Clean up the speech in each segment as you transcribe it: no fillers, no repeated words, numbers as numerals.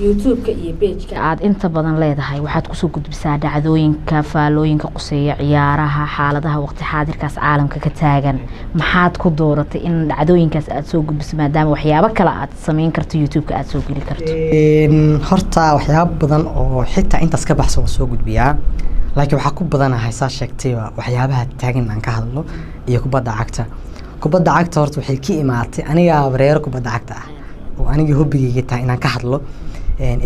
youtube-ka iyo page-ka aad inta badan leedahay waxaad ku soo gudbisaa dhacdooyinka faalooyinka quseeya ciyaaraha xaaladaha waqti xaadirkaas caalamka ka taagan maxaad ku dooratay in dhacdooyinkaas aad soo gudbiso maadaama waxyaabo kale aad sameyn karto youtube-ka aad soo geli karto horta waxyaabo badan oo xitaa intaas ka baxsan oo soo gudbiyaa laakiin waxaa ku badanahay saa sheegtay waxyaabaha taagan aan ka hadlo iyo kubadda cagta horta waxay ka imaatay aniga bareero kubadda cagta ah oo aniga hobbigayga tahay inaan ka hadlo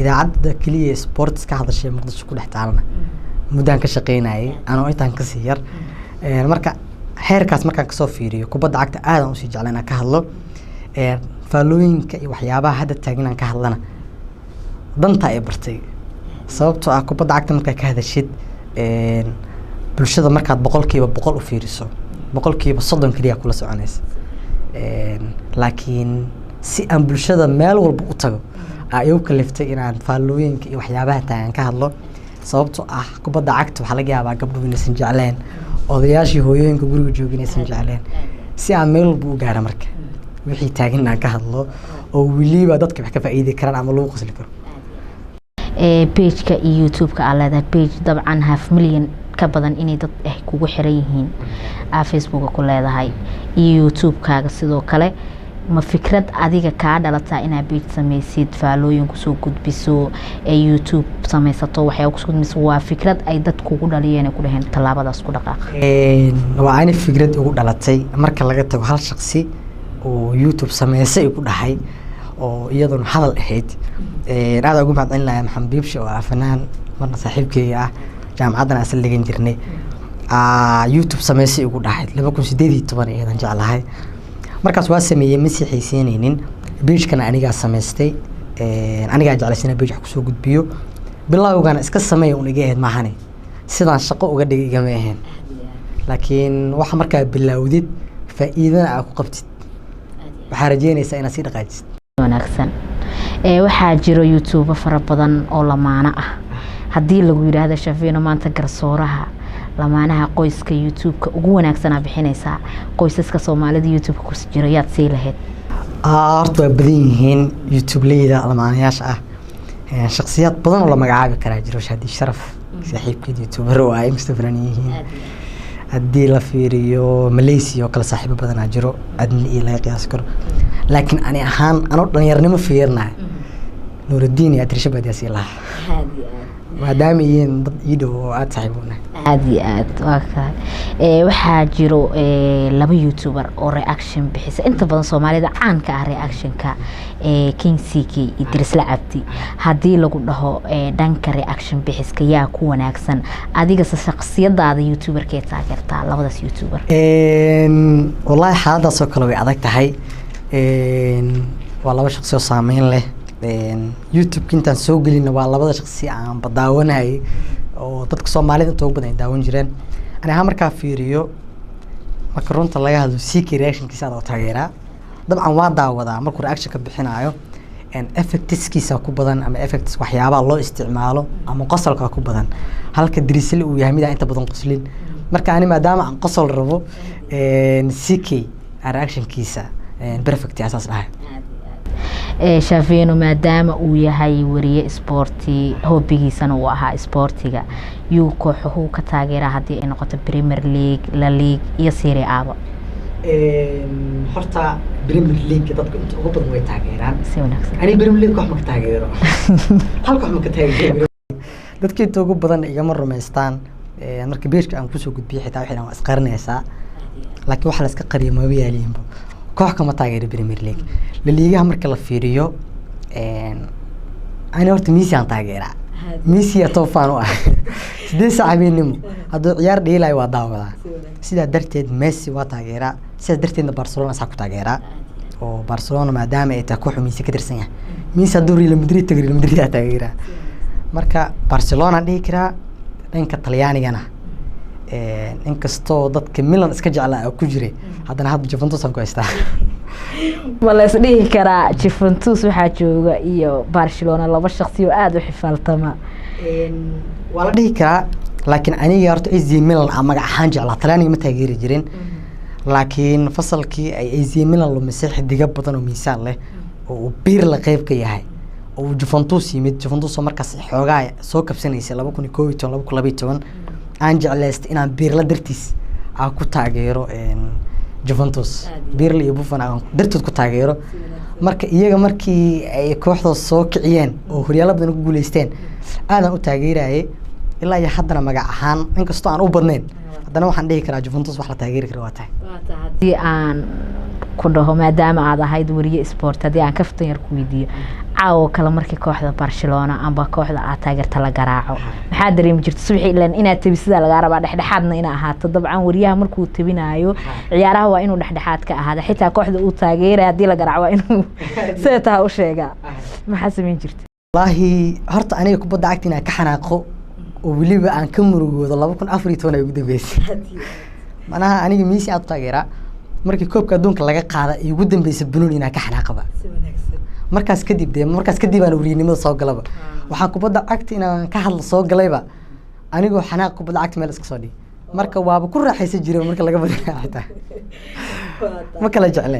idaacadda kaliya sports ka hadashay muqdisho ku dhex taalna muddaan ka shaqeynayay anoo intaan kasii yar marka heerkaas markaan kasoo fiiriyo kubadda cagta aadaan usii jecla inaan ka hadlo faalooyinka iyo waxyaabaha hadda taagan inaan ka hadlana dantaa ay bartay sababtoo ah kubadda cagta markaa ka hadashid bulshada markaad 100% u fiiriso 30% kaliya kula soconaysa laakiin si aan bulshada meel walba u tago ayuu kaliftay inaan faalooyinka iyo waxyaabaha taagan ka hadlo sababtoo ah kubadda cagta waxaa laga yaabaa gabdhuhu inaysan jecleen odayaashii hooyooyinka guriga joogay inaysan jecleen si aan meel walba u gaaro marka wixii taagan inaan ka hadlo oo weliba dadka wax ka faa'iidi karaan ama lagu qosli karo page-ka iyo youtube-ka aad leedahay page dabcan 500,000 ka badan inay dad kugu xiran yihiin Facebook ku leedahay iyo youtube-kaaga sidoo kale ma fikrad adiga kaa dhalataa inaad page samaysid faalooyin kusoo gudbiso youtube samaysato waxyaabo kusoo gudbiso waa fikrad ay dad kugu dhaliyeen ku dhaheen tallaabadaas ku dhaqaaq waa ani fikrad ugu dhalatay marka laga tago hal shakhsi oo youtube samaysay ku dhahay oo iyaduna hadal ahayd aad ugu mahadcelinayaa maxamed biibshi oo fanaan marna saaxiibkeyga ah jaamacadana asal dhigan jirnay youtube samaysay ugu dhahay 2018 ayaan jeclahay markaas waa sameeyay message xiiseynaynin page-kana aniga samaystay aniga jeclaysan page ku soo gudbiyo bilowgana iska sameeyay un iga ahayd maahane sidaan shaqo uga dhigay igama ahayn laakiin waxa markaa bilowdid faa'iidana aad ku qabtid waxaa rajeynaysaa inaad sii dhaqaajisid wanaagsan waxaa jiro youtube fara badan oo lamaana ah haddii lagu yiraahdo Shafiino maanta garsooraha lamaanaha qoyska youtube-ka ugu wanaagsan bixinaysa qoysaska Soomaalida youtube-ka ku jira yaad sii lahayd horta waa badan yihiin youtube-leyda lamaanayaasha ah shakhsiyaad badan oo la magacaabi karaa jiro Shadi Sharaf saaxiibkeed youtuber oo ay Instagram yihiin haddii la fiiriyo Malaysia oo kala saaxiibo badan jiro adni iyo la qiyaas karo laakiin ani ahaan anoo dhalinyarnimo fiirnaa Nuruddin iyo Adrisha Badiasi laha maadaama yihiin dad iido aad saaxiibuna aad waxaa jiro laba youtuber oo reaction bixisa inta badan Soomaalida caan ka ah reaction-ka King CK Idris Lacabdi haddii lagu dhaho dhanka reaction bixiska yaa ku wanaagsan adiga shakhsiyadaada youtuber-ka taageertaa labadaas youtuber wallahi xaaladaas oo kale way adag tahay waa laba shakhsi oo saameyn leh youtube-ka intaan soo gelina waa labada shakhsi aan badaawanay oo dadka Soomaalida inta ugu badan daawan jireen aniga markaa fiiriyo marka runta laga hadlo CK reaction-kiisa oo taageeraa dabcan waa daawadaa markuu reaction ka bixinayo effects-kiisa ku badan ama effects waxyaabaha loo isticmaalo ama qosolka ku badan halka Drisli uu yahay mid inta badan qoslin marka ani maadaama aan qosol rabo CK reaction-kiisa perfect asaas dhahay Shafiino maadaama uu yahay wariye sporti hobbigiisana uu ahaa sportiga yuu kooxuhu ka taageeraa haddii ay noqoto Premier League La Liga iyo Serie A horta Premier League dadku inta ugu badan way taageeraan si wanaagsan ani Premier League wax ma ka taageero hal koox ma ka taageero dadka inta ugu badan igama rumaystaan marka page-ka aan ku soo gudbiyo xitaa waxaan isqarinaysaa laakiin waxa la iska qariyo ma yaaliinba koox kama taageero Premier League La Liga marka la fiiriyo ani horta Messi aan taageeraa Messi top fan u ah sidee saaxiibinimo hadduu ciyaar dheelay waa daawadaa sidaa darteed Messi waa taageeraa sidaa darteedna Barcelona sax ku taageeraa oo Barcelona maadaama ay tahay koox Messi ka tirsan yahay Messi hadduu Real Madrid tago Real Madrid taageeraa marka Barcelona dhihi karaa dhanka Talyaanigana inkastoo dadka Milan iska jeclaa ku jiray haddana hadda Juventus aan ku haystaa wala is dhihi karaa Juventus waxaa jooga iyo Barcelona laba shakhsi oo aad u xifaaltama wala dhihi karaa laakiin aniga horta AC Milan aan magac ahaan jeclaa Talyaaniga ma taageeri jirin laakiin fasalkii ay AC Milan lumisay xidiga badan oo miisaan leh oo biir la qayb ka yahay oo Juventus yimid Juventus markaas xoogaa soo kabsanaysay 2012 aan jeclaystay inaan Pirlo dartiis aan ku taageero Juventus Pirlo iyo Buffon aan dartood ku taageero marka iyaga markii ay kooxda soo kiciyeen oo horyaalada badan ku guuleysteen aadan u taageerayay ilaa iyo haddana magac ahaan inkastoo aan u badnayn haddana waxaan dhihi karaa Juventus wax la taageeri karo waa tahay haddii aan ku dhaho maadaama aad ahayd wariye sport haddii aan kaftan yar ku weydiiyo caawo kale markii kooxda Barcelona amba kooxda aad taageerta la garaaco maxaa dareemi jirta subaxii ilaan inaad tabisada laga rabaa dhexdhexaadna ina ahaato dabcan wariyaha markuu tabinayo ciyaaraha waa inuu dhexdhexaad ka ahaado xitaa kooxda uu taageeray haddii la garaaco waa inuu seetaa u sheegaa maxaa sameyn jirta wallaahi horta aniga kubadda cagta inaan ka xanaaqo oo weliba aan ka murugoodo 2014 ay ugu dambeysay manaha aniga Messi aad taageeraa markii koobka adduunka laga qaada iyo ugu dambeysay Benoni inaan ka xanaaqaba markaas kadib aan wariyanimada soo galaba waxaan kubadda cagta inaan ka hadlo soo galayba anigoo xanaaq kubadda cagta meel iska soo dhig marka waaba ku raaxaysan jiray marka laga badinayo xitaa ma kala jecleen